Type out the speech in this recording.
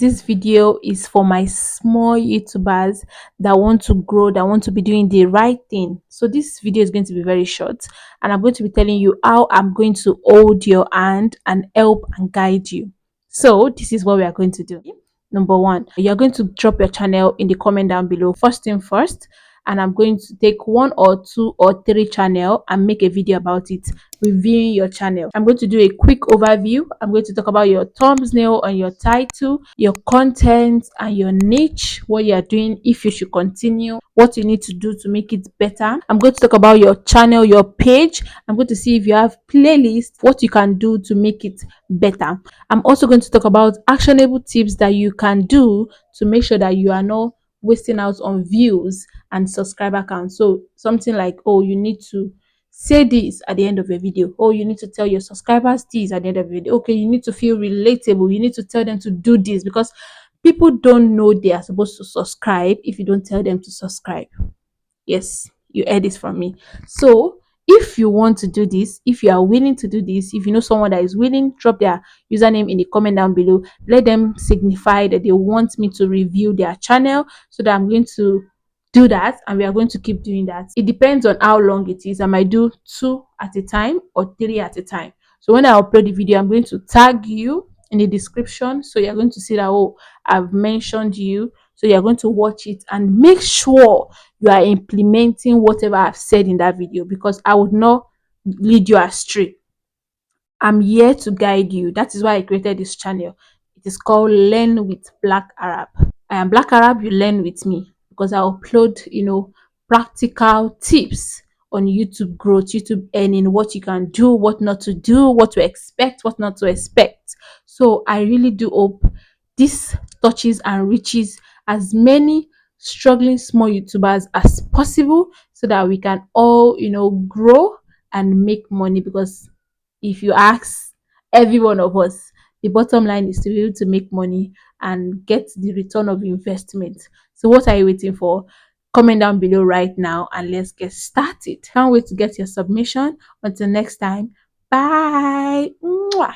This video is for my small YouTubers that want to grow, that want to be doing the right thing. So this video is going to be very short, and I'm going to be telling you how I'm going to hold your hand and help and guide you. So this is what we are going to do. Number one, you're going to drop your channel in the comment down below. First thing first, and I'm going to take one or two or three channel and make a video about it, reviewing your channel. I'm going to do a quick overview. I'm going to talk about your thumbnail and your title, your content and your niche, what you are doing, if you should continue, what you need to do to make it better. I'm going to talk about your channel, your page. I'm going to see if you have playlists, what you can do to make it better. I'm also going to talk about actionable tips that you can do to make sure that you are not wasting out on views and subscriber count. So something like, oh, you need to say this at the end of a video. Oh, you need to tell your subscribers this at the end of a video. Okay, you need to feel relatable. You need to tell them to do this, because people don't know they are supposed to subscribe if you don't tell them to subscribe. Yes, you heard this from me. So if you want to do this, if you are willing to do this, if you know someone that is willing, drop their username in the comment down below. Let them signify that they want me to review their channel, so that I'm going to do that, and we are going to keep doing that. It depends on how long it is. I might do 2 at a time or 3 at a time. So when I upload the video, I'm going to tag you in the description, so you're going to see that, oh, I've mentioned you. So you're going to watch it and make sure you are implementing whatever I've said in that video, because I would not lead you astray. I'm here to guide you. That is why I created this channel. It is called Learn with Black Arab. I am Black Arab, you learn with me, because I upload, practical tips on YouTube growth, YouTube earning, what you can do, what not to do, what to expect, what not to expect. So I really do hope this touches and reaches as many struggling small YouTubers as possible, so that we can all, grow and make money. Because if you ask every one of us, the bottom line is to be able to make money and get the return of investment. So what are you waiting for? Comment down below right now and let's get started. Can't wait to get your submission. Until next time, bye. Mwah.